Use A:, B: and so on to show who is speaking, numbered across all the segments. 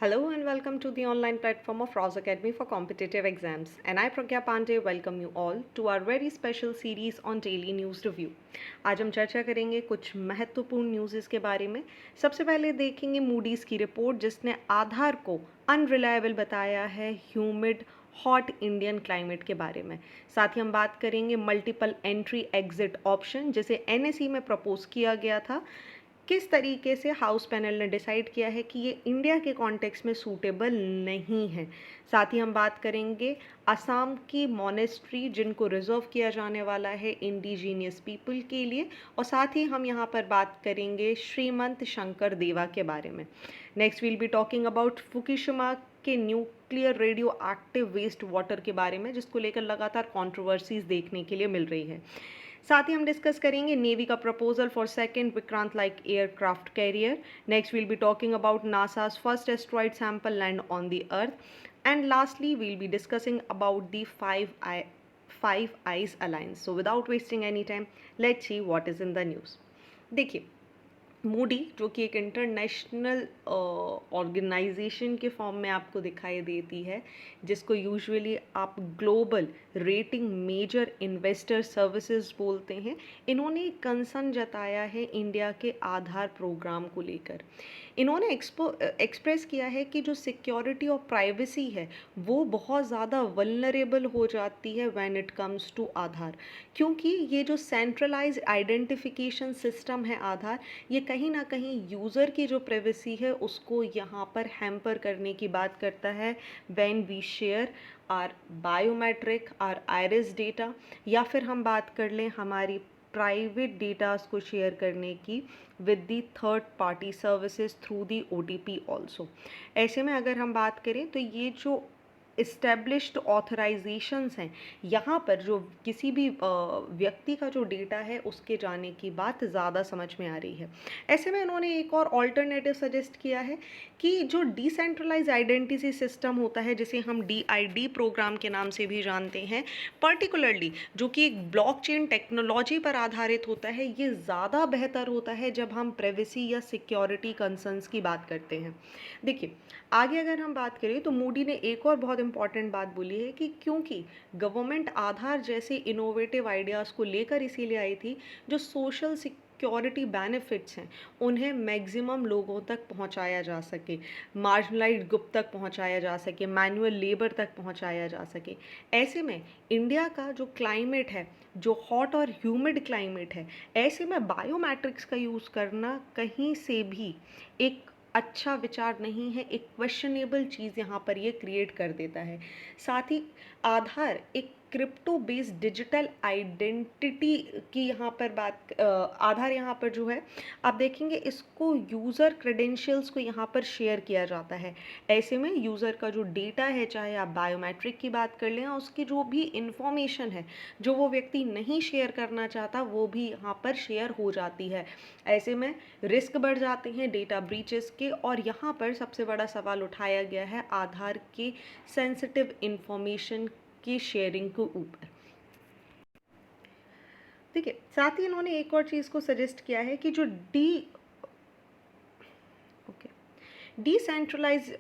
A: Hello and welcome to the online platform of Ross Academy for Competitive Exams. And I, Pragya Pandey, welcome you all to our very special series on Daily News Review. आज हम चर्चा करेंगे कुछ महत्वपूर्ण news के बारे में। सबसे पहले देखेंगे मूडीज़ की रिपोर्ट जिसने आधार को अनरिलायबल बताया है ह्यूमिड हॉट इंडियन क्लाइमेट के बारे में। साथ ही हम बात करेंगे मल्टीपल एंट्री एग्जिट ऑप्शन जिसे एनएसई में प्रपोज किया गया था, किस तरीके से हाउस पैनल ने डिसाइड किया है कि ये इंडिया के कॉन्टेक्स्ट में सूटेबल नहीं है। साथ ही हम बात करेंगे असम की मॉनेस्ट्री जिनको रिजर्व किया जाने वाला है इंडिजीनियस पीपल के लिए, और साथ ही हम यहाँ पर बात करेंगे श्रीमंत शंकर देवा के बारे में। Next will be talking about Fukushima के nuclear radio active waste water के बारे में, जिसको लेकर लगातार कंट्रोवर्सीज देखने के लिए मिल रही है। साथ ही हम डिस्कस करेंगे नेवी का proposal for second Vikrant like aircraft carrier. Next will be talking about NASA's first asteroid sample land on the earth, and lastly we'll be discussing about the Five Eyes Alliance. So without wasting any time, let's see what is in the news. देखिए, Moody जो कि एक international organisation के form में आपको दिखाई देती है, जिसको यूजुअली आप global rating major investor services बोलते हैं, इन्होंने एक कंसर्न जताया है इंडिया के आधार प्रोग्राम को लेकर। इन्होंने एक्सप्रेस किया है कि जो सिक्योरिटी और प्राइवेसी है वो बहुत ज़्यादा वल्नरेबल हो जाती है व्हेन इट कम्स टू आधार, क्योंकि ये जो सेंट्रलाइज आइडेंटिफिकेशन सिस्टम है आधार, ये कहीं ना कहीं यूज़र की जो प्राइवेसी है उसको यहाँ पर हैम्पर करने की बात करता है when we share our biometric or iris data, या फिर हम बात कर लें हमारी प्राइवेट डेटास को शेयर करने की with the third party services through the OTP also. ऐसे में अगर हम बात करें तो ये जो इस्टेब्लिश्ड ऑथराइजेशंस हैं, यहाँ पर जो किसी भी व्यक्ति का जो डेटा है उसके जाने की बात ज़्यादा समझ में आ रही है। ऐसे में इन्होंने एक और ऑल्टरनेटिव सजेस्ट किया है कि जो डिसेंट्रलाइज आइडेंटिटी सिस्टम होता है, जिसे हम DID प्रोग्राम के नाम से भी जानते हैं, पर्टिकुलरली जो कि एक ब्लॉकचेन टेक्नोलॉजी पर आधारित होता है, ये ज़्यादा बेहतर होता है जब हम प्राइवेसी या सिक्योरिटी कंसर्न्स की बात करते हैं। देखिए, आगे अगर हम बात करें तो मूडी ने एक और बहुत इंपॉर्टेंट बात बोली है कि क्योंकि गवर्नमेंट आधार जैसे इनोवेटिव आइडियाज़ को लेकर इसीलिए आई थी, जो सोशल सिक्योरिटी बेनिफिट्स हैं उन्हें मैक्सिमम लोगों तक पहुंचाया जा सके, मार्जिनलाइज्ड ग्रुप तक पहुंचाया जा सके, मैनुअल लेबर तक पहुंचाया जा सके। ऐसे में इंडिया का जो क्लाइमेट है, जो हॉट और ह्यूमिड क्लाइमेट है, ऐसे में बायोमेट्रिक्स का यूज़ करना कहीं से भी एक अच्छा विचार नहीं है, एक क्वेश्चनेबल चीज़ यहाँ पर ये क्रिएट कर देता है। साथ ही आधार एक क्रिप्टो बेस्ड डिजिटल आइडेंटिटी की यहाँ पर आधार यहाँ पर जो है आप देखेंगे इसको यूज़र क्रेडेंशियल्स को यहाँ पर शेयर किया जाता है। ऐसे में यूज़र का जो डेटा है, चाहे आप बायोमेट्रिक की बात कर लें, उसकी जो भी इंफॉर्मेशन है जो वो व्यक्ति नहीं शेयर करना चाहता वो भी यहाँ पर शेयर हो जाती है। ऐसे में रिस्क बढ़ जाते हैं डेटा ब्रीचेस के, और यहाँ पर सबसे बड़ा सवाल उठाया गया है आधार के सेंसिटिव इंफॉर्मेशन की शेयरिंग के ऊपर। देखिए, साथ ही इन्होंने एक और चीज़ को सजेस्ट किया है कि जो डिसेंट्रलाइज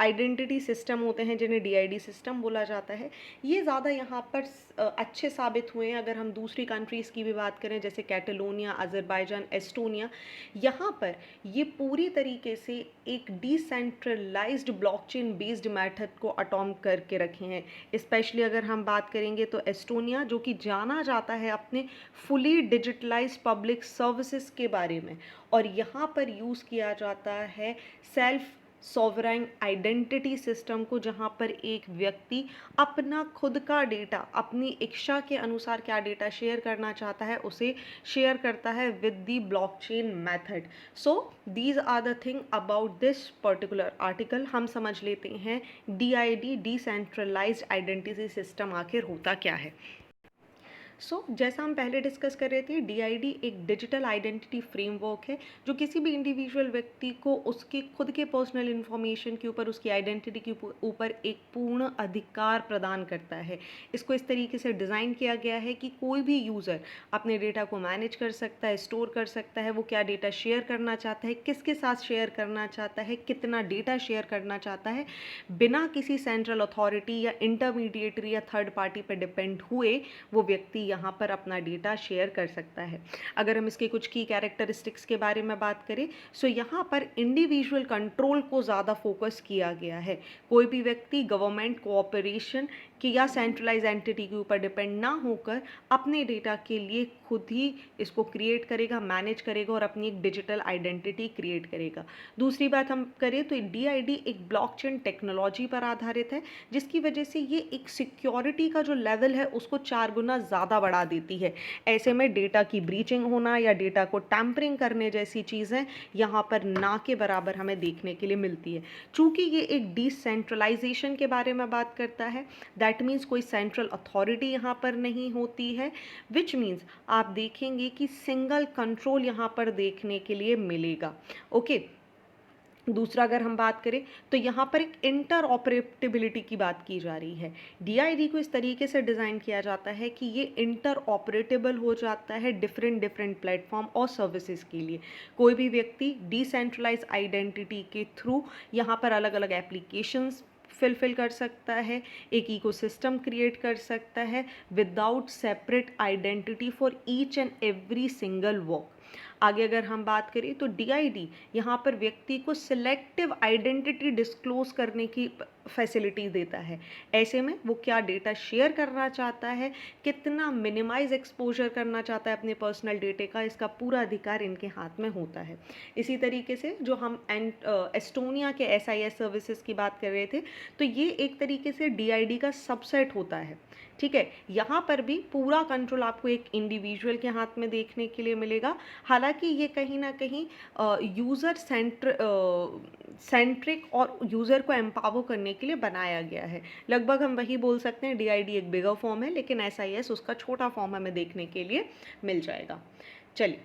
A: आइडेंटिटी सिस्टम होते हैं, जिन्हें DID सिस्टम बोला जाता है, ये ज़्यादा यहाँ पर अच्छे साबित हुए हैं। अगर हम दूसरी कंट्रीज़ की भी बात करें जैसे कैटलोनिया, अज़रबैजान, एस्टोनिया, यहाँ पर ये पूरी तरीके से एक डिसेंट्रलाइज्ड ब्लॉकचेन बेस्ड मेथड को अडॉप्ट करके रखे हैं। स्पेशली अगर हम बात करेंगे तो एस्टोनिया, जो कि जाना जाता है अपने फुली डिजिटलाइज्ड पब्लिक सर्विसेज के बारे में, और यहाँ पर यूज़ किया जाता है सेल्फ सॉवरेन आइडेंटिटी सिस्टम को, जहाँ पर एक व्यक्ति अपना खुद का डेटा अपनी इच्छा के अनुसार क्या डेटा शेयर करना चाहता है उसे शेयर करता है with the blockchain method. So these are the thing about this particular article. हम समझ लेते हैं DID डिसेंट्रलाइज्ड आइडेंटिटी सिस्टम आखिर होता क्या है। जैसा हम पहले डिस्कस कर रहे थे, डीआईडी एक डिजिटल आइडेंटिटी फ्रेमवर्क है जो किसी भी इंडिविजुअल व्यक्ति को उसके खुद के पर्सनल इन्फॉर्मेशन के ऊपर, उसकी आइडेंटिटी के ऊपर एक पूर्ण अधिकार प्रदान करता है। इसको इस तरीके से डिज़ाइन किया गया है कि कोई भी यूज़र अपने डेटा को मैनेज कर सकता है, स्टोर कर सकता है, वो क्या डेटा शेयर करना चाहता है, किसके साथ शेयर करना चाहता है, कितना डेटा शेयर करना चाहता है, बिना किसी सेंट्रल अथॉरिटी या इंटरमीडिएटरी या थर्ड पार्टी पर डिपेंड हुए वो व्यक्ति यहाँ पर अपना डेटा शेयर कर सकता है। अगर हम इसके कुछ की कैरेक्टरिस्टिक्स के बारे में बात करें, सो यहाँ पर इंडिविजुअल कंट्रोल को ज़्यादा फोकस किया गया है। कोई भी व्यक्ति गवर्नमेंट कोऑपरेशन कि या सेंट्रलाइज एंटिटी के ऊपर डिपेंड ना होकर अपने डेटा के लिए खुद ही इसको क्रिएट करेगा, मैनेज करेगा और अपनी एक डिजिटल आइडेंटिटी क्रिएट करेगा। दूसरी बात हम करें तो डीआईडी एक ब्लॉकचेन टेक्नोलॉजी पर आधारित है, जिसकी वजह से ये एक सिक्योरिटी का जो लेवल है उसको 4 गुना ज़्यादा बढ़ा देती है। ऐसे में डेटा की ब्रीचिंग होना या डेटा को टैम्परिंग करने जैसी चीज़ें यहाँ पर ना के बराबर हमें देखने के लिए मिलती है। चूँकि ये एक डिसेंट्रलाइजेशन के बारे में बात करता है, दैट मीन्स कोई सेंट्रल अथॉरिटी यहाँ पर नहीं होती है, विच मीन्स आप देखेंगे कि सिंगल कंट्रोल यहाँ पर देखने के लिए मिलेगा। ओके, दूसरा अगर हम बात करें तो यहाँ पर एक इंटर ऑपरेटिबिलिटी की बात की जा रही है। डीआईडी को इस तरीके से डिज़ाइन किया जाता है कि ये इंटर ऑपरेटेबल हो जाता है डिफरेंट प्लेटफॉर्म और सर्विसेज के लिए। कोई भी व्यक्ति डिसेंट्रलाइज आइडेंटिटी के थ्रू यहाँ पर अलग अलग एप्लीकेशंस फिल कर सकता है, एक इकोसिस्टम क्रिएट कर सकता है without separate identity for each and every single work. आगे अगर हम बात करें तो डीआईडी यहाँ पर व्यक्ति को सिलेक्टिव आइडेंटिटी डिस्क्लोज करने की फैसिलिटी देता है। ऐसे में वो क्या डेटा शेयर करना चाहता है, कितना मिनिमाइज एक्सपोजर करना चाहता है अपने पर्सनल डेटे का, इसका पूरा अधिकार इनके हाथ में होता है। इसी तरीके से जो हम एस्टोनिया के एसआईएस सर्विसेज की बात कर रहे थे, तो ये एक तरीके से डीआईडी का सबसेट होता है। ठीक है, यहाँ पर भी पूरा कंट्रोल आपको एक इंडिविजुअल के हाथ में देखने के लिए मिलेगा। हालांकि ये कहीं ना कहीं यूज़र सेंट्रिक और यूज़र को एम्पावर करने के लिए बनाया गया है। लगभग हम वही बोल सकते हैं, डीआईडी एक बिगर फॉर्म है, लेकिन एसआईएस उसका छोटा फॉर्म हमें देखने के लिए मिल जाएगा। चलिए,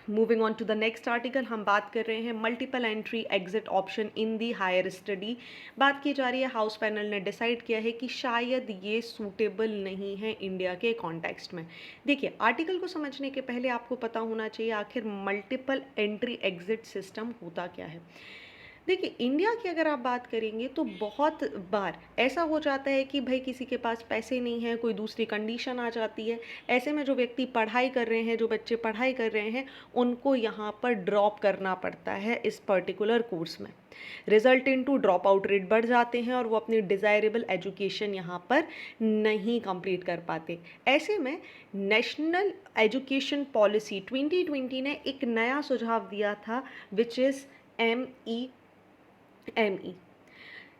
A: moving on to the next article, हम बात कर रहे हैं multiple entry exit option in the higher study. बात की जा रही है, हाउस पैनल ने डिसाइड किया है कि शायद ये सूटेबल नहीं है इंडिया के कॉन्टेक्स्ट में। देखिए, आर्टिकल को समझने के पहले आपको पता होना चाहिए आखिर मल्टीपल एंट्री एग्जिट सिस्टम होता क्या है। देखिए, इंडिया की अगर आप बात करेंगे तो बहुत बार ऐसा हो जाता है कि भाई किसी के पास पैसे नहीं है, कोई दूसरी कंडीशन आ जाती है। ऐसे में जो व्यक्ति पढ़ाई कर रहे हैं, जो बच्चे पढ़ाई कर रहे हैं, उनको यहाँ पर ड्रॉप करना पड़ता है इस पर्टिकुलर कोर्स में। Result into drop out rate बढ़ जाते हैं और वो अपनी डिज़ायरेबल एजुकेशन यहाँ पर नहीं कंप्लीट कर पाते। ऐसे में नेशनल एजुकेशन पॉलिसी 2020 ने एक नया सुझाव दिया था, which is MEME।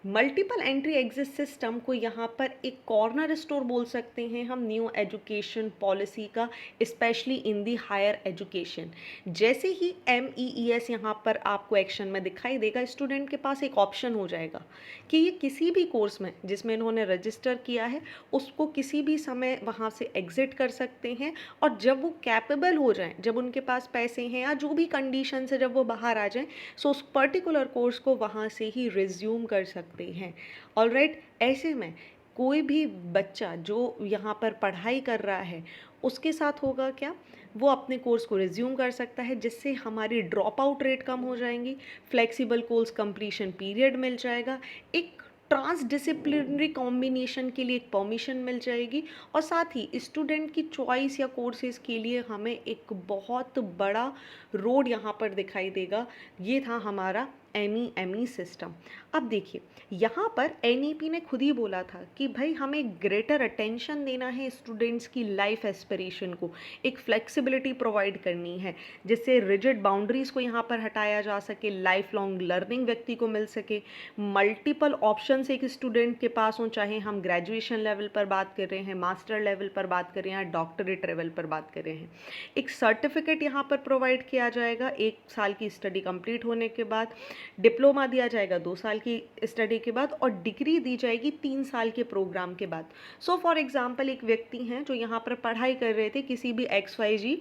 A: Multiple entry exit system को यहाँ पर एक कॉर्नर स्टोर बोल सकते हैं हम न्यू एजुकेशन पॉलिसी का, specially in the higher education. जैसे ही MEES यहाँ पर आपको एक्शन में दिखाई देगा, स्टूडेंट के पास एक ऑप्शन हो जाएगा कि ये किसी भी कोर्स में जिसमें इन्होंने रजिस्टर किया है उसको किसी भी समय वहाँ से एग्जिट कर सकते हैं, और जब वो कैपेबल हो जाएं, जब उनके पास पैसे हैं या जो भी कंडीशन से जब वो बाहर आ जाएं, सो उस पर्टिकुलर कोर्स को वहाँ से ही रिज्यूम कर सकते हैं। ऑलराइट, ऐसे में कोई भी बच्चा जो यहाँ पर पढ़ाई कर रहा है उसके साथ होगा क्या, वो अपने कोर्स को रिज्यूम कर सकता है, जिससे हमारी ड्रॉप आउट रेट कम हो जाएंगी, फ्लेक्सिबल कोर्स कंप्लीशन पीरियड मिल जाएगा, एक ट्रांसडिसिप्लिनरी कॉम्बिनेशन के लिए एक परमिशन मिल जाएगी, और साथ ही स्टूडेंट की चॉइस या कोर्सेज के लिए हमें एक बहुत बड़ा रोड यहाँ पर दिखाई देगा। ये था हमारा MEME सिस्टम। अब देखिए, यहाँ पर NEP ने खुद ही बोला था कि भाई हमें ग्रेटर अटेंशन देना है स्टूडेंट्स की लाइफ एस्पिरेशन को, एक फ्लेक्सिबिलिटी प्रोवाइड करनी है जिससे रिजिड बाउंड्रीज़ को यहाँ पर हटाया जा सके, लाइफ लॉन्ग लर्निंग व्यक्ति को मिल सके, मल्टीपल ऑप्शंस एक स्टूडेंट के पास हों, चाहे हम ग्रेजुएशन लेवल पर बात कर रहे हैं, मास्टर लेवल पर बात कर रहे हैं या डॉक्टरेट लेवल पर बात कर रहे हैं। एक सर्टिफिकेट यहाँ पर प्रोवाइड किया जाएगा 1 साल की स्टडी कंप्लीट होने के बाद, डिप्लोमा दिया जाएगा 2 साल की स्टडी के बाद और डिग्री दी जाएगी 3 साल के प्रोग्राम के बाद। सो फॉर एग्जांपल एक व्यक्ति हैं जो यहाँ पर पढ़ाई कर रहे थे किसी भी XYZ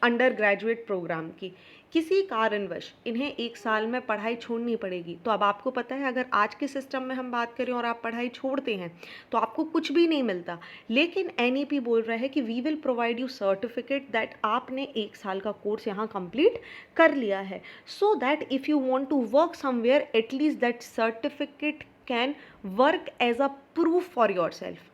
A: अंडर ग्रेजुएट प्रोग्राम की, किसी कारणवश इन्हें 1 साल में पढ़ाई छोड़नी पड़ेगी। तो अब आपको पता है अगर आज के सिस्टम में हम बात करें और आप पढ़ाई छोड़ते हैं तो आपको कुछ भी नहीं मिलता, लेकिन NEP बोल रहा है कि we will provide you certificate that आपने 1 साल का कोर्स यहाँ कंप्लीट कर लिया है, so that if you want to work somewhere at least that certificate can work as a proof for yourself.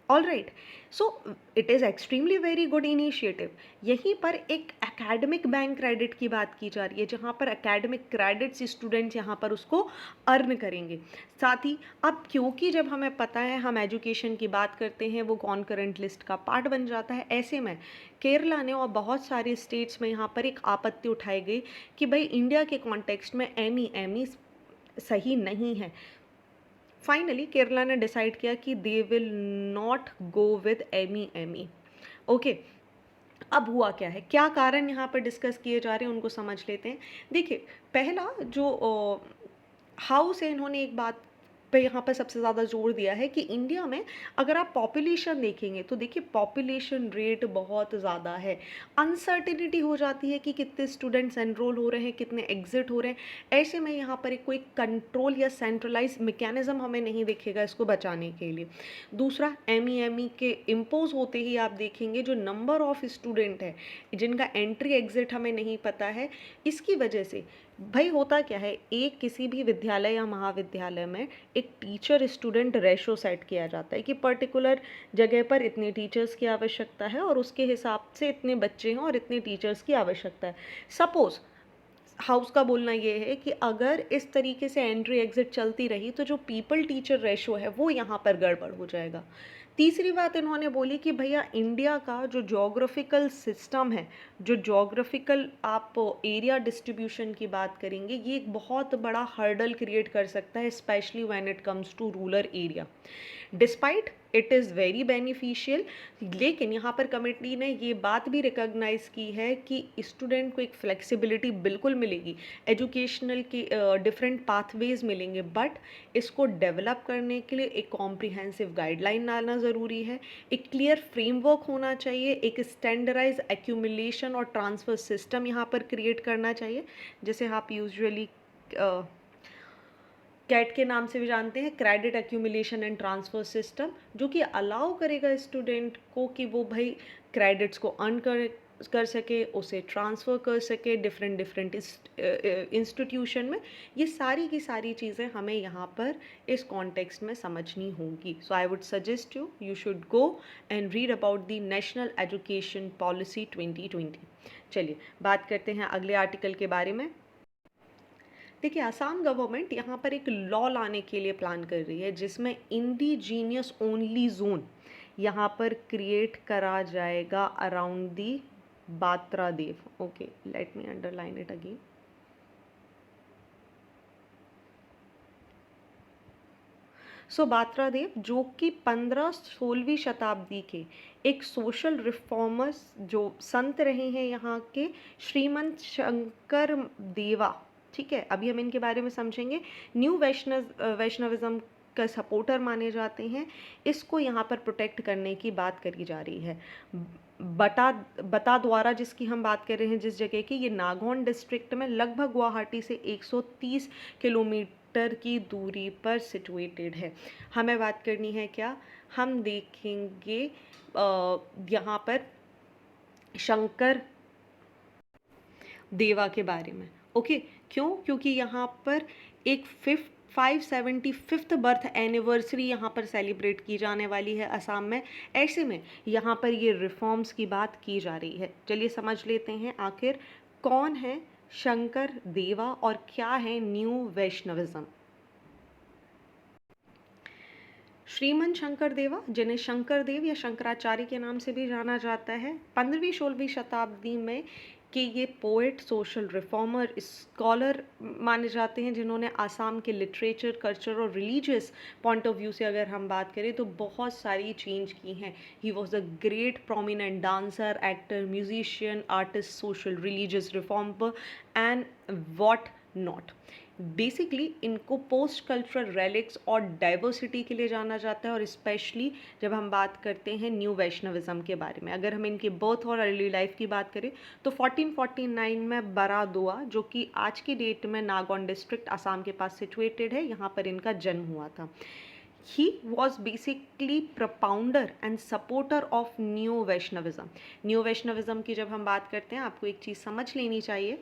A: All right, so it is extremely very good initiative. यहीं पर एक एकेडमिक बैंक क्रेडिट की बात की जा रही है जहाँ पर एकेडमिक क्रेडिट्स स्टूडेंट्स यहाँ पर उसको अर्न करेंगे। साथ ही अब क्योंकि जब हमें पता है हम एजुकेशन की बात करते हैं वो कॉन्करेंट लिस्ट का पार्ट बन जाता है, ऐसे में केरला ने और बहुत सारे स्टेट्स में यहाँ पर एक आपत्ति उठाई गई कि भाई इंडिया के कॉन्टेक्स्ट में ME सही नहीं है। फाइनली केरला ने डिसाइड किया कि they will not go with ME। Okay, अब हुआ क्या है, क्या कारण यहाँ पर डिस्कस किए जा रहे हैं उनको समझ लेते हैं। देखिए पहला जो हाउस है इन्होंने एक बात पे यहाँ पर सबसे ज़्यादा जोर दिया है कि इंडिया में अगर आप पॉपुलेशन देखेंगे तो देखिए पॉपुलेशन रेट बहुत ज़्यादा है, अनसर्टिनिटी हो जाती है कि कितने स्टूडेंट्स एनरोल हो रहे हैं, कितने एग्जिट हो रहे हैं। ऐसे में यहाँ पर एक कोई कंट्रोल या सेंट्रलाइज मैकेनिज्म हमें नहीं दिखेगा इसको बचाने के लिए। दूसरा ME के इम्पोज होते ही आप देखेंगे जो नंबर ऑफ स्टूडेंट है जिनका एंट्री एग्जिट हमें नहीं पता है, इसकी वजह से भाई होता क्या है, एक किसी भी विद्यालय या महाविद्यालय में एक टीचर स्टूडेंट रेशो सेट किया जाता है कि पर्टिकुलर जगह पर इतने टीचर्स की आवश्यकता है और उसके हिसाब से इतने बच्चे हैं और इतने टीचर्स की आवश्यकता है। सपोज हाउस का बोलना ये है कि अगर इस तरीके से एंट्री एग्जिट चलती रही तो जो पीपल टीचर रेशो है वो यहाँ पर गड़बड़ हो जाएगा। तीसरी बात इन्होंने बोली कि भैया इंडिया का जो जोग्राफिकल सिस्टम है, जो जोग्राफिकल आप एरिया डिस्ट्रीब्यूशन की बात करेंगे, ये एक बहुत बड़ा हर्डल क्रिएट कर सकता है specially when it comes to rural area. Despite it is very beneficial, लेकिन यहाँ पर कमेटी ने ये बात भी रिकॉग्नाइज़ की है कि स्टूडेंट को एक फ्लेक्सिबिलिटी बिल्कुल मिलेगी, एजुकेशनल की डिफरेंट पाथवेज मिलेंगे, बट इसको डेवलप करने के लिए एक कॉम्प्रिहेंसिव गाइडलाइन लाना ज़रूरी है, एक क्लियर फ्रेमवर्क होना चाहिए, एक स्टैंडर्डाइज एक्यूमुलेशन और ट्रांसफ़र सिस्टम यहाँ पर क्रिएट करना चाहिए, जैसे आप यूजुअली कैट के नाम से भी जानते हैं, credit accumulation and transfer system, जो कि अलाउ करेगा स्टूडेंट को कि वो भाई क्रेडिट्स को अर्न कर सके, उसे ट्रांसफ़र कर सके डिफरेंट इंस्टीट्यूशन में। ये सारी की सारी चीज़ें हमें यहाँ पर इस कॉन्टेक्स्ट में समझनी होंगी। So I would suggest you should go and read about the national education policy 2020। चलिए बात करते हैं अगले आर्टिकल के बारे में। देखिए असम गवर्नमेंट यहाँ पर एक लॉ लाने के लिए प्लान कर रही है जिसमें इंडिजीनियस ओनली जोन यहाँ पर क्रिएट करा जाएगा अराउंड दी बात्रा देव। Okay, let me underline it again. So बात्रा देव जो कि 15-16वीं शताब्दी के एक सोशल रिफॉर्मर्स जो संत रहे हैं यहाँ के, श्रीमंत शंकर देवा, ठीक है, अभी हम इनके बारे में समझेंगे। न्यू वैष्णविज्म का सपोर्टर माने जाते हैं, इसको यहाँ पर प्रोटेक्ट करने की बात करी जा रही है। बता द्वारा जिसकी हम बात कर रहे हैं, जिस जगह की, ये नागौन डिस्ट्रिक्ट में लगभग गुवाहाटी से 130 किलोमीटर की दूरी पर सिचुएटेड है। हमें बात करनी है क्या, हम देखेंगे यहाँ पर शंकर देवा के बारे में। ओके, क्यों? क्योंकि यहाँ पर एक 575th बर्थ एनिवर्सरी यहाँ पर सेलिब्रेट की जाने वाली है असम में। ऐसे में यहाँ पर ये रिफॉर्म्स की बात की जा रही है। चलिए समझ लेते हैं आखिर कौन है शंकर देवा और क्या है न्यू वैष्णविज्म। श्रीमंत शंकर देवा, जिन्हें शंकर देव या शंकराचार्य के नाम से भी जाना जाता है, 15वीं-16वीं शताब्दी में कि ये पोएट, सोशल रिफॉर्मर, स्कॉलर माने जाते हैं, जिन्होंने आसाम के लिटरेचर, कल्चर और रिलीजियस पॉइंट ऑफ व्यू से अगर हम बात करें तो बहुत सारी चेंज की हैं। He was a great prominent dancer, actor, musician, artist, social religious reformer and what not. Basically इनको पोस्ट कल्चरल रेलिक्स और डाइवर्सिटी के लिए जाना जाता है, और स्पेशली जब हम बात करते हैं न्यू वैष्णविज्म के बारे में। अगर हम इनके बर्थ और अर्ली लाइफ की बात करें तो 1449 में बरादोआ, जो कि आज की डेट में नागौन डिस्ट्रिक्ट असम के पास सिचुएटेड है, यहाँ पर इनका जन्म हुआ था। He was basically propounder and supporter of Neo Vaishnavism. Neo Vaishnavism की जब हम बात करते हैं, आपको एक चीज़ समझ लेनी चाहिए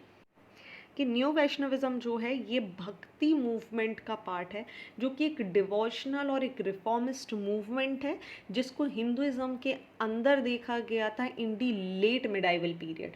A: कि न्यू वैष्णविज्म जो है ये भक्ति मूवमेंट का पार्ट है, जो कि एक डिवोशनल और एक रिफॉर्मिस्ट मूवमेंट है, जिसको हिंदुइज्म के अंदर देखा गया था इन दी लेट मिडाइवल पीरियड।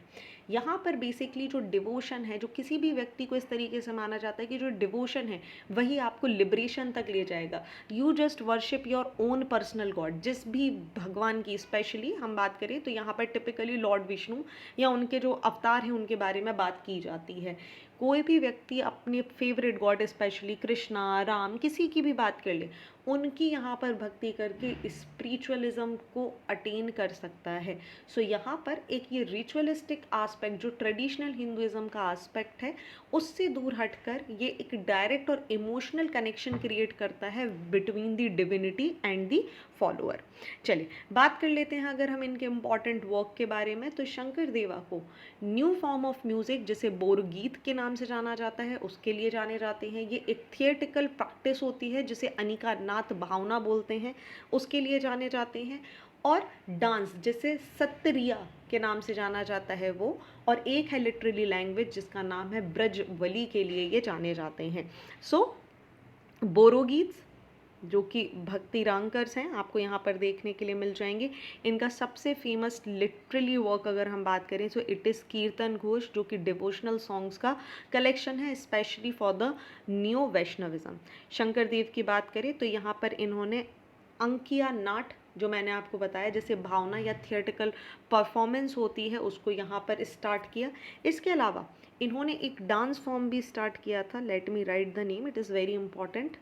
A: यहाँ पर बेसिकली जो डिवोशन है, जो किसी भी व्यक्ति को इस तरीके से माना जाता है कि जो डिवोशन है वही आपको लिबरेशन तक ले जाएगा। You just worship your own personal God. जिस भी भगवान की स्पेशली हम बात करें तो यहाँ पर टिपिकली लॉर्ड विष्णु या उनके जो अवतार हैं उनके बारे में बात की जाती है। कोई भी व्यक्ति अपने favourite God specially Krishna, Ram, किसी की भी बात कर ले, उनकी यहाँ पर भक्ति करके स्पिरिचुअलिज्म को अटेन कर सकता है। सो यहाँ पर एक ये रिचुअलिस्टिक आस्पेक्ट जो ट्रेडिशनल हिंदुइज्म का आस्पेक्ट है, उससे दूर हटकर ये एक डायरेक्ट और इमोशनल कनेक्शन क्रिएट करता है between the divinity and the follower. चलिए बात कर लेते हैं अगर हम इनके इम्पॉर्टेंट वर्क के बारे में, तो शंकर देवा को न्यू फॉर्म ऑफ म्यूजिक जिसे बोरगीत के नाम से जाना जाता है उसके लिए जाने जाते हैं। ये एक थिएटिकल प्रैक्टिस होती है जिसे अनिका नाथ भावना बोलते हैं, उसके लिए जाने जाते हैं। और डांस जिसे सत्रिया के नाम से जाना जाता है वो, और एक है लिटरली लैंग्वेज जिसका नाम है ब्रजवली, के लिए ये जाने जाते हैं। सो बोरोगीत जो कि भक्ति रांकर्स हैं, आपको यहाँ पर देखने के लिए मिल जाएंगे। इनका सबसे फेमस लिटरली वर्क अगर हम बात करें तो इट इज़ कीर्तन घोष, जो कि डिवोशनल सॉन्ग्स का कलेक्शन है specially for the new Vaishnavism. Shankar Dev की बात करें तो यहाँ पर इन्होंने अंकिया नाट, जो मैंने आपको बताया जैसे भावना या थिएटिकल परफॉर्मेंस होती है, उसको यहाँ पर स्टार्ट किया। इसके अलावा इन्होंने एक डांस फॉर्म भी स्टार्ट किया था, late me write the name, it is very important,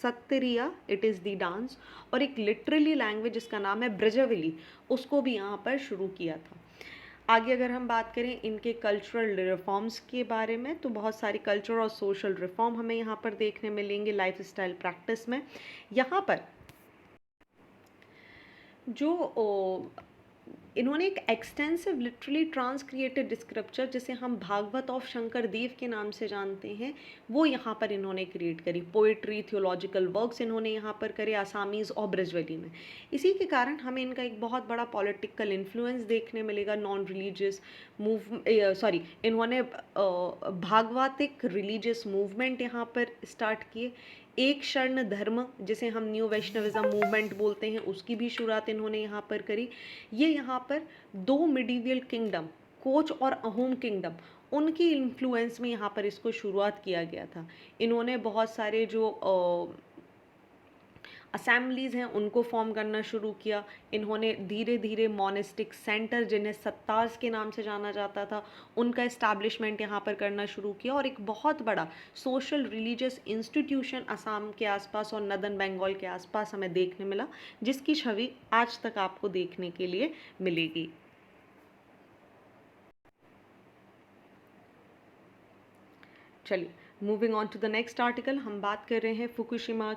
A: Sattriya, it is the dance. और एक लिटरली लैंग्वेज जिसका नाम है ब्रजवली, उसको भी यहाँ पर शुरू किया था। आगे अगर हम बात करें इनके कल्चरल रिफॉर्म्स के बारे में, तो बहुत सारी कल्चर और सोशल रिफॉर्म हमें यहाँ पर देखने मिलेंगे लाइफ स्टाइल प्रैक्टिस में। यहाँ पर जो इन्होंने एक एक्सटेंसिव लिटरली ट्रांसक्रिएटेड स्क्रिप्चर जिसे हम भागवत ऑफ शंकर देव के नाम से जानते हैं, वो यहाँ पर इन्होंने क्रिएट करी। पोइट्री, थियोलॉजिकल वर्क्स इन्होंने यहाँ पर करे आसामीज़ और ब्रजवली में। इसी के कारण हमें इनका एक बहुत बड़ा पॉलिटिकल इन्फ्लुएंस देखने मिलेगा। नॉन रिलीजियस इन्होंने भागवतिक रिलीजियस मूवमेंट यहाँ पर स्टार्ट किए। एक शरण धर्म जिसे हम न्यू वैष्णविज्म मूवमेंट बोलते हैं, उसकी भी शुरुआत इन्होंने यहाँ पर करी। ये यहाँ पर दो मिडीवियल किंगडम, कोच और अहोम किंगडम, उनकी इन्फ्लुएंस में यहाँ पर इसको शुरुआत किया गया था। इन्होंने बहुत सारे जो असेंबलीज़ हैं उनको फॉर्म करना शुरू किया। इन्होंने धीरे धीरे मोनेस्टिक सेंटर जिन्हें सत्तार्स के नाम से जाना जाता था, उनका इस्टेब्लिशमेंट यहाँ पर करना शुरू किया। और एक बहुत बड़ा सोशल रिलीजियस इंस्टीट्यूशन असम के आसपास और नदन बंगाल के आसपास हमें देखने मिला, जिसकी छवि आज तक आपको देखने के लिए मिलेगी। चलिए moving on to the next article, हम बात कर रहे हैं फुकुशिमा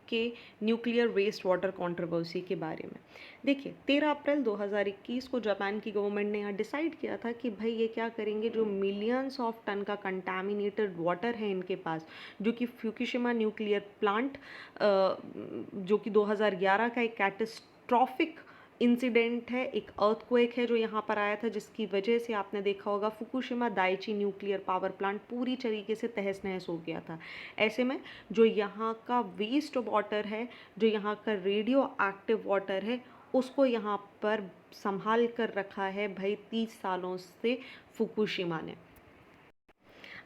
A: के न्यूक्लियर वेस्ट वाटर कंट्रोवर्सी के बारे में। देखिए 13 अप्रैल 2021 को जापान की गवर्नमेंट ने यहाँ डिसाइड किया था कि भाई ये क्या करेंगे, जो मिलियंस ऑफ टन का कंटामिनेटेड वाटर है इनके पास, जो कि फ्यूकुशिमा न्यूक्लियर प्लांट जो कि 2011 का एक कैटास्ट्रॉफिक इंसिडेंट है, एक अर्थक्वेक है जो यहाँ पर आया था, जिसकी वजह से आपने देखा होगा Fukushima Daiichi nuclear power plant पूरी तरीके से तहस नहस हो गया था। ऐसे में जो यहाँ का वेस्ट वाटर है, जो यहाँ का रेडियो एक्टिव वाटर है, उसको यहाँ पर संभाल कर रखा है भाई 30 सालों से फुकुशिमा ने।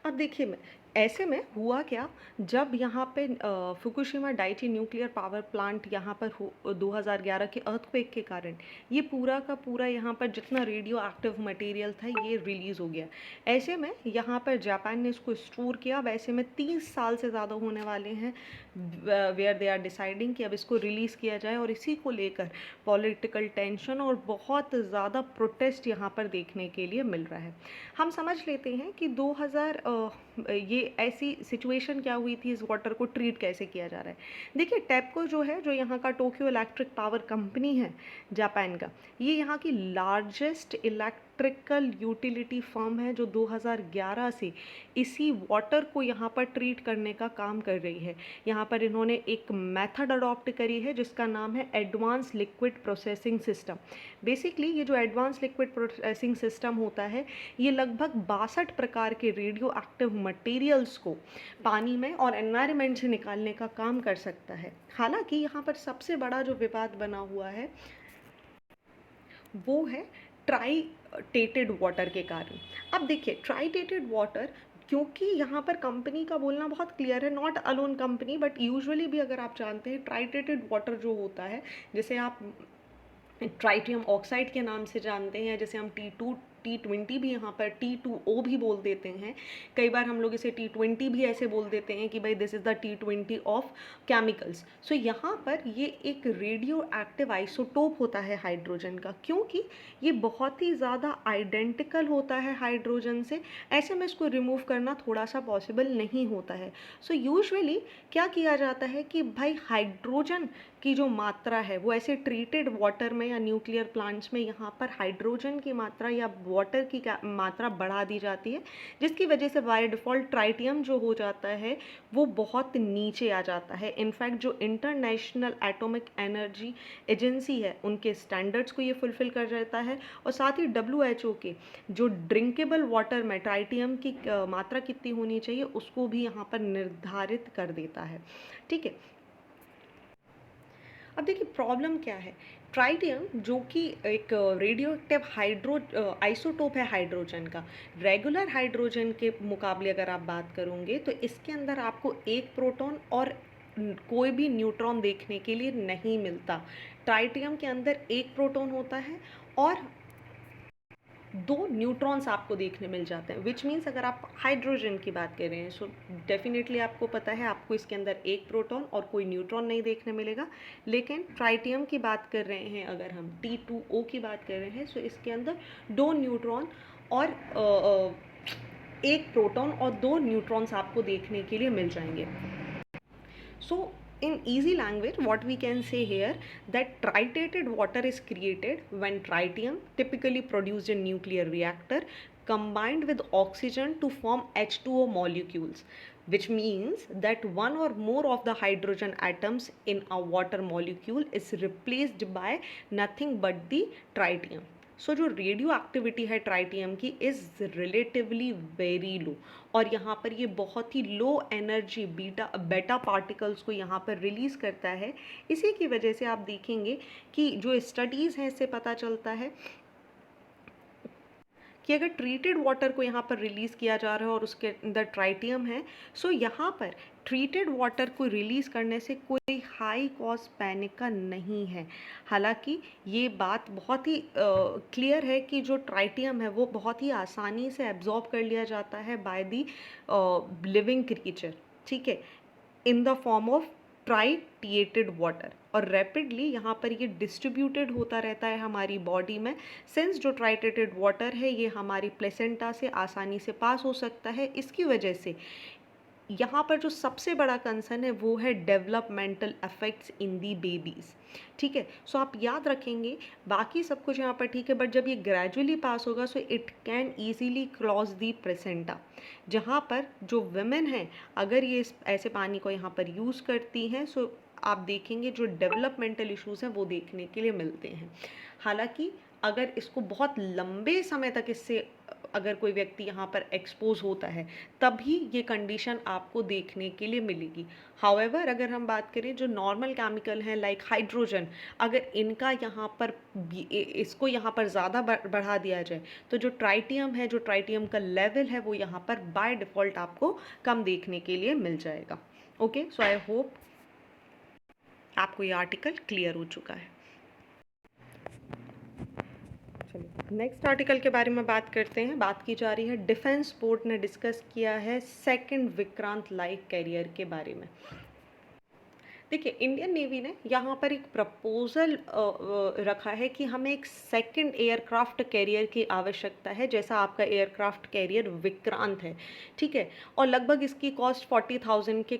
A: अब देखिए ऐसे में हुआ क्या, जब यहाँ पे Fukushima Daiichi nuclear power plant यहाँ पर 2011 के अर्थक्वेक के कारण ये पूरा का पूरा यहाँ पर जितना रेडियो एक्टिव मटेरियल था ये रिलीज़ हो गया। ऐसे में यहाँ पर जापान ने इसको स्टोर किया। वैसे में 30 साल से ज़्यादा होने वाले हैं वेयर दे आर डिसाइडिंग कि अब इसको रिलीज़ किया जाए, और इसी को लेकर पॉलिटिकल टेंशन और बहुत ज़्यादा प्रोटेस्ट यहाँ पर देखने के लिए मिल रहा है। हम समझ लेते हैं कि 2000 ये ऐसी सिचुएशन क्या हुई थी, इस वाटर को ट्रीट कैसे किया जा रहा है। देखिए टेपको जो है, जो यहाँ का टोक्यो इलेक्ट्रिक पावर कंपनी है जापान का, ये यहाँ की लार्जेस्ट इलेक्ट्रिकल यूटिलिटी फर्म है, जो 2011 से इसी वाटर को यहाँ पर ट्रीट करने का काम कर रही है। यहाँ पर इन्होंने एक मेथड अडॉप्ट करी है जिसका नाम है advance liquid processing system. Basically ये जो एडवांस लिक्विड प्रोसेसिंग सिस्टम होता है, ये लगभग 62 प्रकार के रेडियो एक्टिव मटेरियल्स को पानी में और एनवायरनमेंट से निकालने का काम कर सकता है। हालांकि यहाँ पर सबसे बड़ा जो विवाद बना हुआ है वो है ट्राइटेटेड वाटर के कारण। अब देखिए ट्राइटेटेड वाटर, क्योंकि यहाँ पर कंपनी का बोलना बहुत क्लियर है, not alone company but usually भी अगर आप जानते हैं ट्राइटेटेड वाटर जो होता है, जैसे आप ट्राइटियम ऑक्साइड के नाम से जानते हैं, जैसे हम T20 भी यहाँ पर T2O भी बोल देते हैं, कई बार हम लोग इसे T20 भी ऐसे बोल देते हैं कि भाई this is the T20 of chemicals. So यहाँ पर ये एक रेडियो एक्टिव आइसोटोप होता है हाइड्रोजन का, क्योंकि ये बहुत ही ज़्यादा आइडेंटिकल होता है हाइड्रोजन से, ऐसे में इसको रिमूव करना थोड़ा सा पॉसिबल नहीं होता है। सो यूजुअली क्या किया जाता है कि भाई हाइड्रोजन की जो मात्रा है वो ऐसे ट्रीटेड वाटर में या न्यूक्लियर प्लांट्स में यहाँ पर हाइड्रोजन की मात्रा या वाटर की मात्रा बढ़ा दी जाती है, जिसकी वजह से बाय डिफ़ॉल्ट ट्राइटियम जो हो जाता है वो बहुत नीचे आ जाता है। इनफैक्ट जो इंटरनेशनल एटॉमिक एनर्जी एजेंसी है उनके स्टैंडर्ड्स को ये फुलफ़िल कर जाता है, और साथ ही WHO के जो ड्रिंकेबल वाटर में ट्राइटियम की मात्रा कितनी होनी चाहिए उसको भी यहाँ पर निर्धारित कर देता है। ठीक है, अब देखिए प्रॉब्लम क्या है। ट्राइटियम जो कि एक रेडियो एक्टिव आइसोटोप है हाइड्रोजन का, रेगुलर हाइड्रोजन के मुकाबले अगर आप बात करोगे तो इसके अंदर आपको एक प्रोटॉन और कोई भी न्यूट्रॉन देखने के लिए नहीं मिलता। ट्राइटियम के अंदर एक प्रोटॉन होता है और 2 न्यूट्रॉन्स आपको देखने मिल जाते हैं, विच मीन्स अगर आप हाइड्रोजन की बात कर रहे हैं सो डेफिनेटली आपको पता है आपको इसके अंदर एक प्रोटॉन और कोई न्यूट्रॉन नहीं देखने मिलेगा। लेकिन ट्राइटियम की बात कर रहे हैं, अगर हम T2O की बात कर रहे हैं, सो इसके अंदर 2 न्यूट्रॉन और एक प्रोटॉन और 2 न्यूट्रॉन्स आपको देखने के लिए मिल जाएंगे। So in easy language what we can say here that tritiated water is created when tritium, typically produced in nuclear reactor, combined with oxygen to form H2O molecules, which means that one or more of the hydrogen atoms in a water molecule is replaced by nothing but the tritium. सो जो radio activity है tritium की is relatively very low, और यहाँ पर ये बहुत ही low energy बेटा particles को यहाँ पर रिलीज़ करता है। इसी की वजह से आप देखेंगे कि जो स्टडीज़ हैं इससे पता चलता है कि अगर ट्रीटेड वाटर को यहाँ पर रिलीज़ किया जा रहा है और उसके अंदर ट्राइटियम है, सो यहाँ पर ट्रीटेड वाटर को रिलीज़ करने से कोई हाई कॉस्ट पैनिक का नहीं है। हालांकि ये बात बहुत ही क्लियर है कि जो ट्राइटियम है वो बहुत ही आसानी से एब्जॉर्ब कर लिया जाता है बाय दी लिविंग क्रीचर, ठीक है, in the form of tritiated water, और रैपिडली यहाँ पर ये डिस्ट्रीब्यूटेड होता रहता है हमारी बॉडी में। सिंस जो ट्राइटेटेड वाटर है ये हमारी प्लेसेंटा से आसानी से पास हो सकता है, इसकी वजह से यहाँ पर जो सबसे बड़ा कंसर्न है वो है डेवलपमेंटल इफेक्ट्स इन दी बेबीज़। ठीक है, सो आप याद रखेंगे बाकी सब कुछ यहाँ पर ठीक है, बट जब ये ग्रेजुअली पास होगा so it can easily cross the placenta, जहाँ पर जो वुमेन हैं अगर ये ऐसे पानी को यहाँ पर यूज़ करती हैं सो आप देखेंगे जो डेवलपमेंटल इश्यूज़ हैं वो देखने के लिए मिलते हैं। हालांकि अगर इसको बहुत लंबे समय तक इससे अगर कोई व्यक्ति यहाँ पर एक्सपोज होता है तभी ये कंडीशन आपको देखने के लिए मिलेगी। हाउएवर अगर हम बात करें जो नॉर्मल केमिकल हैं लाइक हाइड्रोजन, अगर इनका यहाँ पर इसको यहाँ पर ज़्यादा बढ़ा दिया जाए तो जो ट्राइटियम है, जो ट्राइटियम का लेवल है वो यहाँ पर बाय डिफ़ॉल्ट आपको कम देखने के लिए मिल जाएगा। ओके, सो आई होप आपको ये आर्टिकल क्लियर हो चुका है। चलिए नेक्स्ट आर्टिकल के बारे में बात करते हैं। बात की जा रही है डिफेंस बोर्ड ने डिस्कस किया है सेकंड विक्रांत लाइक कैरियर के बारे में। देखिए, इंडियन नेवी ने यहाँ पर एक प्रपोज़ल रखा है कि हमें एक सेकंड एयरक्राफ्ट कैरियर की आवश्यकता है, जैसा आपका एयरक्राफ्ट कैरियर विक्रांत है, ठीक है? और लगभग इसकी कॉस्ट 40,000 के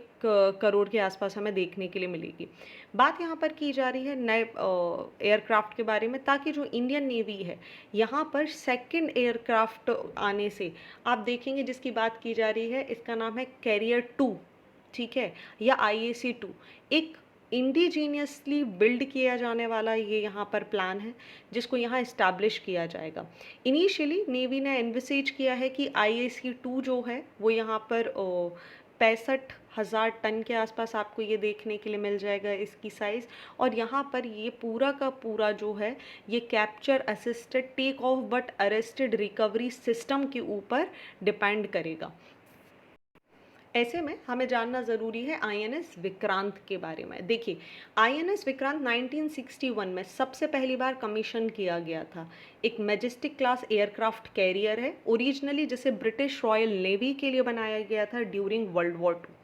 A: करोड़ के आसपास हमें देखने के लिए मिलेगी। बात यहाँ पर की जा रही है नए एयरक्राफ्ट के बारे में, ताकि जो इंडियन नेवी है, यहाँ पर सेकंड एयरक्राफ्ट आने से आप देखेंगे, जिसकी बात की जा रही है, इसका नाम है कैरियर 2, ठीक है? या IAC-2, एक इंडिजीनियसली बिल्ड किया जाने वाला ये यहाँ पर प्लान है, जिसको यहाँ इस्टेब्लिश किया जाएगा। इनिशियली नेवी ने एनविसेज किया है कि IAC-2 जो है वो यहाँ पर 65,000 टन के आसपास आपको ये देखने के लिए मिल जाएगा इसकी साइज़। और यहाँ पर ये पूरा का पूरा जो है ये capture assisted take off but arrested recovery system के ऊपर डिपेंड करेगा। ऐसे में हमें जानना ज़रूरी है INS विक्रांत के बारे में। देखिए, INS विक्रांत 1961 में सबसे पहली बार कमीशन किया गया था। एक मैजेस्टिक क्लास एयरक्राफ्ट कैरियर है, ओरिजिनली जिसे ब्रिटिश रॉयल नेवी के लिए बनाया गया था ड्यूरिंग वर्ल्ड वॉर 2।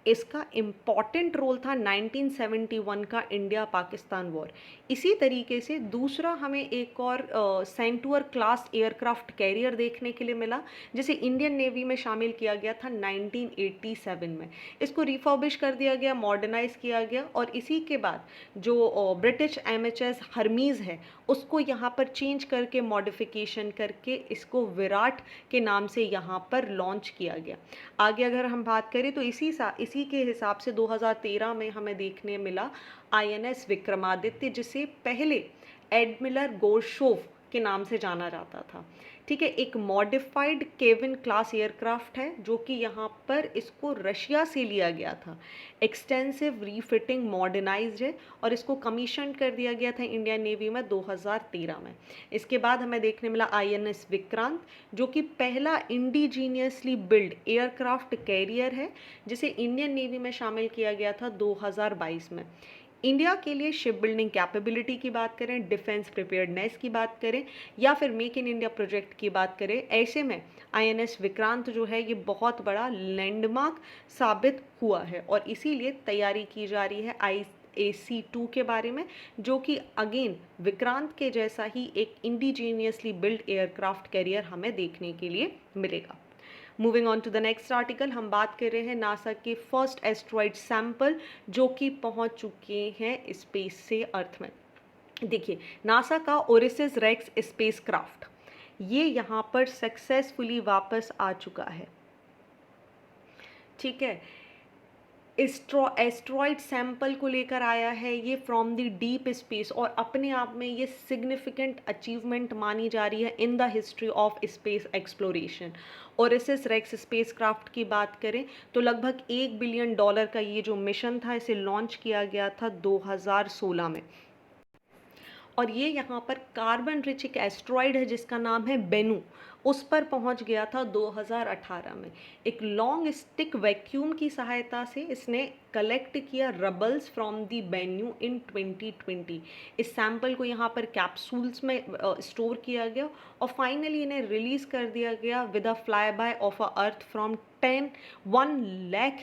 A: इसका इम्पॉर्टेंट रोल था 1971 का इंडिया पाकिस्तान वॉर। इसी तरीके से दूसरा हमें एक और सेंटूर क्लास एयरक्राफ्ट कैरियर देखने के लिए मिला, जिसे इंडियन नेवी में शामिल किया गया था 1987 में। इसको रिफर्बिश कर दिया गया, मॉडर्नाइज किया गया, और इसी के बाद जो ब्रिटिश MHS हरमीज़ है उसको यहाँ पर चेंज करके मॉडिफिकेशन करके इसको विराट के नाम से यहाँ पर लॉन्च किया गया। आगे अगर हम बात करें तो इसी के हिसाब से 2013 में हमें देखने मिला INS विक्रमादित्य, जिसे पहले एडमिरल गोरशोव के नाम से जाना जाता था, ठीक है? एक मॉडिफाइड केविन क्लास एयरक्राफ्ट है, जो कि यहाँ पर इसको रशिया से लिया गया था। एक्सटेंसिव रीफिटिंग मॉडर्नाइज्ड है और इसको कमीशन कर दिया गया था इंडियन नेवी में 2013 में। इसके बाद हमें देखने मिला INS विक्रांत, जो कि पहला इंडिजीनियसली बिल्ड एयरक्राफ्ट कैरियर है, जिसे इंडियन नेवी में शामिल किया गया था 2022 में। इंडिया के लिए शिप बिल्डिंग कैपेबिलिटी की बात करें, डिफेंस प्रिपेयर्डनेस की बात करें, या फिर मेक इन इंडिया प्रोजेक्ट की बात करें, ऐसे में INS विक्रांत जो है ये बहुत बड़ा लैंडमार्क साबित हुआ है, और इसीलिए तैयारी की जा रही है IAC-2 के बारे में, जो कि अगेन विक्रांत के जैसा ही एक इंडिजीनियसली बिल्ड एयरक्राफ्ट कैरियर हमें देखने के लिए मिलेगा। Moving on to the next article, हम बात कर रहे हैं नासा के फर्स्ट एस्ट्रॉइड सैंपल जो कि पहुंच चुके हैं स्पेस से अर्थ में। देखिए, नासा का ओरिसिस रेक्स स्पेस क्राफ्ट ये यहाँ पर सक्सेसफुली वापस आ चुका है, ठीक है? एस्ट्रॉइड सैंपल को लेकर आया है ये फ्रॉम द डीप स्पेस, और अपने आप में ये सिग्निफिकेंट अचीवमेंट मानी जा रही है in the history of space exploration. Osiris Rex spacecraft की बात करें तो लगभग $1 बिलियन का ये जो मिशन था, इसे लॉन्च किया गया था 2016 में। और ये यहाँ पर कार्बन रिच एक एस्ट्रॉइड है जिसका नाम है बेनू, उस पर पहुँच गया था 2018 में। एक लॉन्ग स्टिक वैक्यूम की सहायता से इसने कलेक्ट किया रबल्स फ्रॉम दी बेन्यू इन 2020। इस सैंपल को यहाँ पर कैप्सूल्स में स्टोर किया गया और फाइनली इन्हें रिलीज़ कर दिया गया with a fly bye of a earth from 1 lakh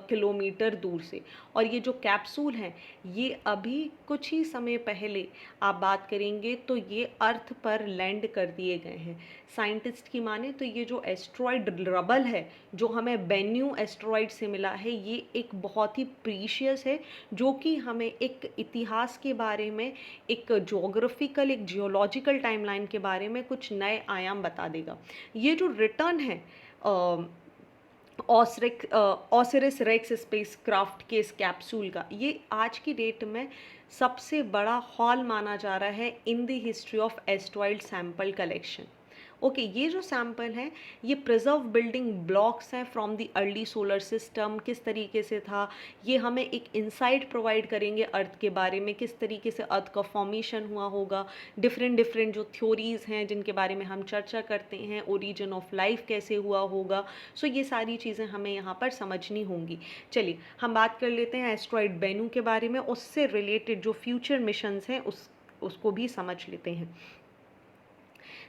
A: kilometre दूर से। और ये जो कैप्सूल हैं ये अभी कुछ ही समय पहले आप बात करेंगे तो ये अर्थ पर लैंड कर दिए गए हैं। साइंटिस्ट की माने तो ये जो एस्ट्रॉइड रबल है जो हमें बेन्यू एस्ट्रॉइड से मिला है, ये एक बहुत ही प्रीशियस है, जो कि हमें एक इतिहास के बारे में, एक ज्योग्राफिकल, एक जियोलॉजिकल टाइमलाइन के बारे में कुछ नए आयाम बता देगा। ये जो रिटर्न है ऑसिरिस रेक्स स्पेस क्राफ्ट के इस कैप्सूल का, ये आज की डेट में सबसे बड़ा हॉल माना जा रहा है in the history of asteroid sample collection. Okay, ये जो सैंपल हैं ये प्रिजर्व बिल्डिंग ब्लॉक्स हैं from the early solar system. किस तरीके से था ये हमें एक इंसाइट प्रोवाइड करेंगे अर्थ के बारे में, किस तरीके से अर्थ का फॉर्मेशन हुआ होगा, डिफरेंट जो थ्योरीज हैं जिनके बारे में हम चर्चा करते हैं, ओरिजिन ऑफ लाइफ कैसे हुआ होगा। सो ये सारी चीज़ें हमें यहाँ पर समझनी होंगी। चलिए हम बात कर लेते हैं एस्ट्रॉइड बेनू के बारे में, उससे रिलेटेड जो फ्यूचर मिशंस हैं उसको भी समझ लेते हैं।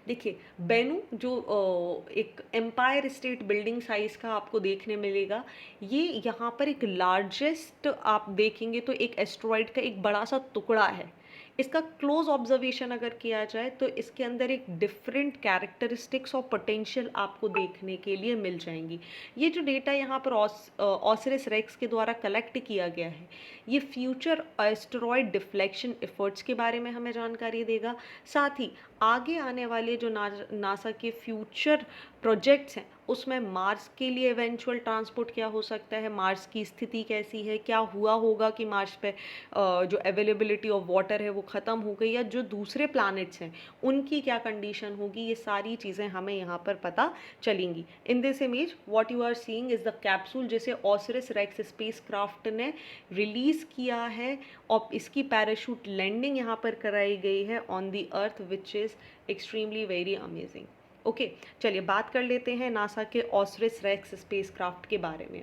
A: देखिए, बेनू जो एक एम्पायर स्टेट बिल्डिंग साइज़ का आपको देखने मिलेगा, ये यहाँ पर एक लार्जेस्ट आप देखेंगे तो एक एस्टेरॉयड का एक बड़ा-सा टुकड़ा है। इसका क्लोज़ ऑब्ज़र्वेशन अगर किया जाए तो इसके अंदर एक डिफरेंट कैरेक्टरिस्टिक्स और पोटेंशियल आपको देखने के लिए मिल जाएँगी। ये जो डेटा यहाँ पर ऑसिरिस रेक्स के द्वारा कलेक्ट किया गया है, ये फ्यूचर एस्टेरॉयड डिफ्लेक्शन एफर्ट्स के बारे में हमें जानकारी देगा। साथ ही आगे आने वाले जो नासा के फ्यूचर प्रोजेक्ट्स हैं, उसमें मार्स के लिए इवेंचुअल ट्रांसपोर्ट क्या हो सकता है, मार्स की स्थिति कैसी है, क्या हुआ होगा कि मार्स पे जो अवेलेबिलिटी ऑफ वाटर है वो ख़त्म हो गई, या जो दूसरे प्लैनेट्स हैं उनकी क्या कंडीशन होगी, ये सारी चीज़ें हमें यहाँ पर पता चलेंगी। In this image what you are seeing is the capsule जिसे ऑसिरिस रेक्स स्पेस क्राफ्ट ने रिलीज़ किया है, और इसकी पैराशूट लैंडिंग यहाँ पर कराई गई है on the earth, which is extremely very amazing. Okay, चलिए बात कर लेते हैं नासा के ऑसिरिस रेक्स स्पेसक्राफ्ट के बारे में।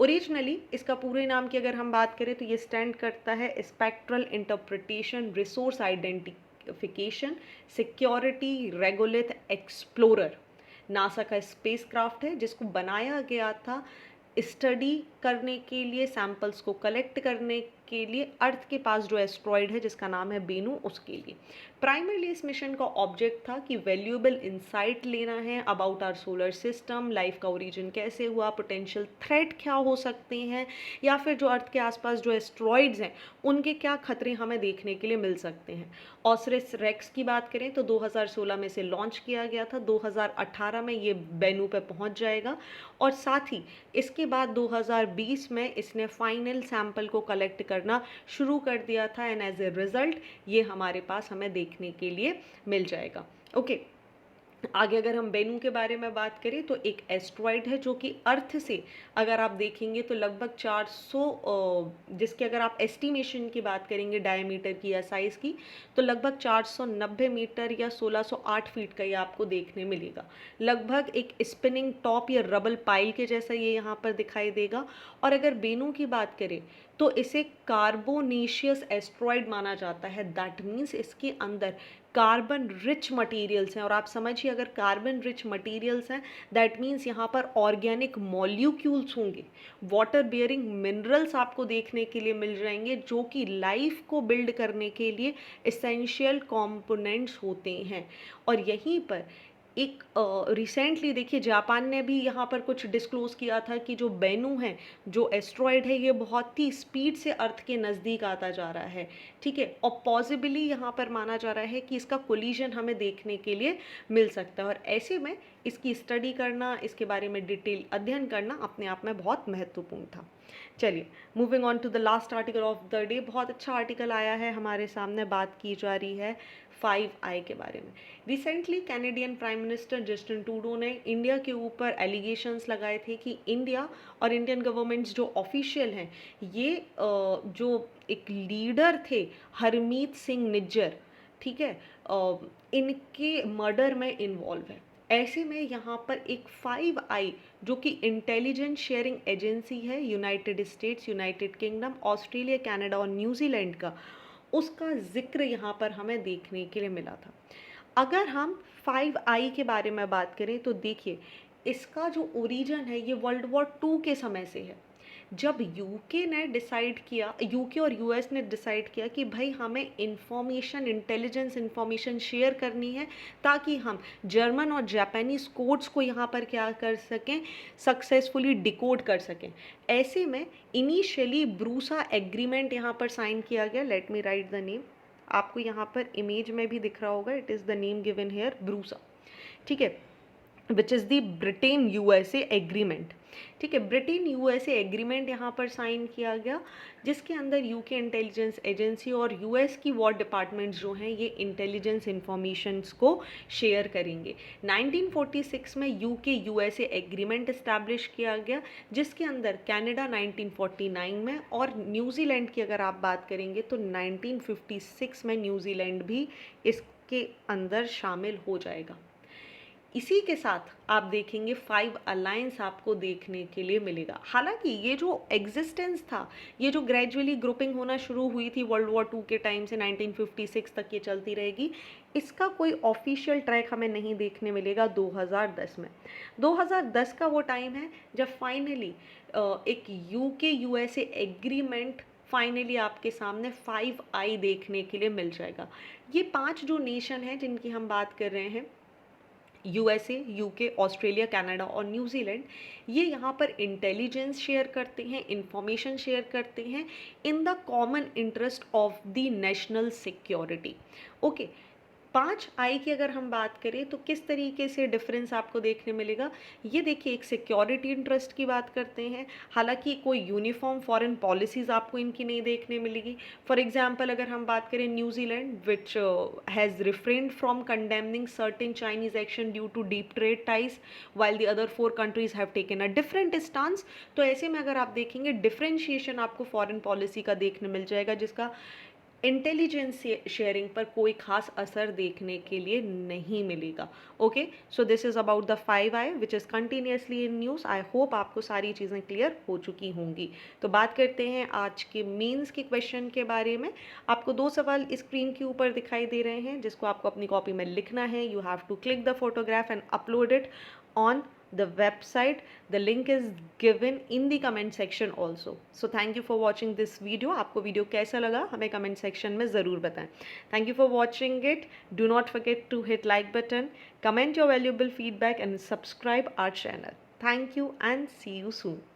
A: ओरिजिनली इसका पूरे नाम की अगर हम बात करें तो ये स्टैंड करता है spectral interpretation resource identification security regulate explorer. NASA का स्पेसक्राफ्ट है जिसको बनाया गया था स्टडी करने के लिए, सैंपल्स को कलेक्ट करने के लिए अर्थ के पास जो एस्ट्रॉयड है जिसका नाम है बेनू, उसके लिए। प्राइमरली इस मिशन का ऑब्जेक्ट था कि वैल्यूएबल इंसाइट लेना है about our solar system, life का ओरिजिन कैसे हुआ, पोटेंशियल थ्रेट क्या हो सकते हैं, या फिर जो अर्थ के आसपास जो एस्ट्रॉयड्स हैं उनके क्या खतरे हमें देखने के लिए मिल सकते हैं। ऑसिरिस रेक्स की बात करें तो 2016 में से लॉन्च किया गया था, 2018 में ये बेनू पे पहुंच जाएगा, और साथ ही इसके बाद 2020 में इसने फाइनल सैंपल को कलेक्ट करना शुरू कर दिया था, एंड एज ए रिजल्ट ये हमारे पास हमें देखने के लिए मिल जाएगा। ओके, आगे अगर हम बेनू के बारे में बात करें तो एक एस्ट्रॉयड है जो कि अर्थ से अगर आप देखेंगे तो लगभग 400, जिसके अगर आप एस्टिमेशन की बात करेंगे डायमीटर की या साइज़ की, तो लगभग 490 मीटर या 1608 फीट का ये आपको देखने मिलेगा। लगभग एक स्पिनिंग टॉप या रबल पाइल के जैसा ये यहाँ पर दिखाई देगा। और अगर बेनू की बात करें तो इसे कार्बोनेशियस एस्ट्रॉयड माना जाता है। दैट मीन्स इसके अंदर कार्बन रिच मटेरियल्स हैं, और आप समझिए अगर कार्बन रिच मटेरियल्स हैं दैट मीन्स यहाँ पर ऑर्गेनिक मॉलिक्यूल्स होंगे, वाटर बियरिंग मिनरल्स आपको देखने के लिए मिल जाएंगे जो कि लाइफ को बिल्ड करने के लिए एसेंशियल कंपोनेंट्स होते हैं। और यहीं पर एक रिसेंटली देखिए जापान ने भी यहाँ पर कुछ डिस्क्लोज किया था कि जो बेनू है, जो एस्ट्रॉयड है, ये बहुत ही स्पीड से अर्थ के नज़दीक आता जा रहा है। ठीक है, और पॉसिबली यहाँ पर माना जा रहा है कि इसका कोलिजन हमें देखने के लिए मिल सकता है, और ऐसे में इसकी स्टडी करना, इसके बारे में डिटेल अध्ययन करना अपने आप में बहुत महत्वपूर्ण था। चलिए moving on to the last article of the day. बहुत अच्छा आर्टिकल आया है हमारे सामने, बात की जा रही है 5i के बारे में। Recently Canadian prime minister Justin Trudeau ने इंडिया के ऊपर एलिगेशंस लगाए थे कि इंडिया और इंडियन गवर्नमेंट्स जो ऑफिशियल हैं, ये जो एक लीडर थे हरमीत सिंह निज्जर, ठीक है, इनके मर्डर में इन्वॉल्व है। ऐसे में यहाँ पर एक 5i जो कि इंटेलिजेंस शेयरिंग एजेंसी है United states, United kingdom, Australia, Canada और न्यूजीलैंड का, उसका जिक्र यहाँ पर हमें देखने के लिए मिला था। अगर हम 5i के बारे में बात करें तो देखिए इसका जो ओरिजिन है ये वर्ल्ड वॉर 2 के समय से है, जब यूके ने डिसाइड किया, यूके और यूएस ने डिसाइड किया कि भाई हमें इंफॉर्मेशन, इंटेलिजेंस इंफॉर्मेशन शेयर करनी है ताकि हम जर्मन और जापानीज कोड्स को यहाँ पर क्या कर सकें, सक्सेसफुली डिकोड कर सकें। ऐसे में इनिशियली ब्रूसा एग्रीमेंट यहाँ पर साइन किया गया। Let me write the name, आपको यहाँ पर इमेज में भी दिख रहा होगा, it is the name given here, BRUSA, ठीक है, which is the Britain USA agreement. ठीक है, ब्रिटेन यूएसए एग्रीमेंट यहाँ पर साइन किया गया, जिसके अंदर यूके इंटेलिजेंस एजेंसी और यूएस की वॉर डिपार्टमेंट्स जो हैं ये इंटेलिजेंस इंफॉर्मेशंस को शेयर करेंगे। 1946 में यूके यूएसए एग्रीमेंट इस्टेब्लिश किया गया, जिसके अंदर कनाडा 1949 में, और न्यूजीलैंड की अगर आप बात करेंगे तो 1956 में न्यूजीलैंड भी इसके अंदर शामिल हो जाएगा। इसी के साथ आप देखेंगे 5 अलायंस आपको देखने के लिए मिलेगा। हालांकि ये जो एग्जिस्टेंस था, ये जो ग्रेजुअली ग्रुपिंग होना शुरू हुई थी वर्ल्ड वॉर 2 के टाइम से 1956 तक ये चलती रहेगी, इसका कोई ऑफिशियल ट्रैक हमें नहीं देखने मिलेगा 2010 में। 2010 का वो टाइम है जब फाइनली एक यूके यूएसए एग्रीमेंट फाइनली आपके सामने 5 आई देखने के लिए मिल जाएगा। ये 5 जो नेशन हैं जिनकी हम बात कर रहे हैं, यूएसए, यूके, ऑस्ट्रेलिया, कनाडा और न्यूजीलैंड, ये यहाँ पर इंटेलिजेंस शेयर करते हैं, इंफॉर्मेशन शेयर करते हैं in the common interest of the national security. Okay, 5 आई की अगर हम बात करें तो किस तरीके से डिफरेंस आपको देखने मिलेगा, ये देखिए एक सिक्योरिटी इंटरेस्ट की बात करते हैं। हालांकि कोई यूनिफॉर्म फॉरेन पॉलिसीज़ आपको इनकी नहीं देखने मिलेगी। फॉर एग्जांपल अगर हम बात करें New Zealand, which has refrained from condemning certain Chinese action due to deep trade ties, while the other 4 countries have taken a different stance. तो ऐसे में अगर आप देखेंगे डिफरेंशिएशन आपको फॉरेन पॉलिसी का देखने मिल जाएगा, जिसका इंटेलिजेंस शेयरिंग पर कोई खास असर देखने के लिए नहीं मिलेगा। Okay, so this is about the 5 I which is continuously in news. I hope आपको सारी चीज़ें क्लियर हो चुकी होंगी। तो बात करते हैं आज के मेंस के क्वेश्चन के बारे में। आपको 2 सवाल स्क्रीन के ऊपर दिखाई दे रहे हैं, जिसको आपको अपनी कॉपी में लिखना है। You have to click the photograph and upload it on the website. The link is given in the comment section also. So thank you for watching this video. आपको वीडियो कैसा लगा हमें comment section में ज़रूर बताएं. Thank you for watching it. Do not forget to hit like button, comment your valuable feedback and subscribe our channel. Thank you and see you soon.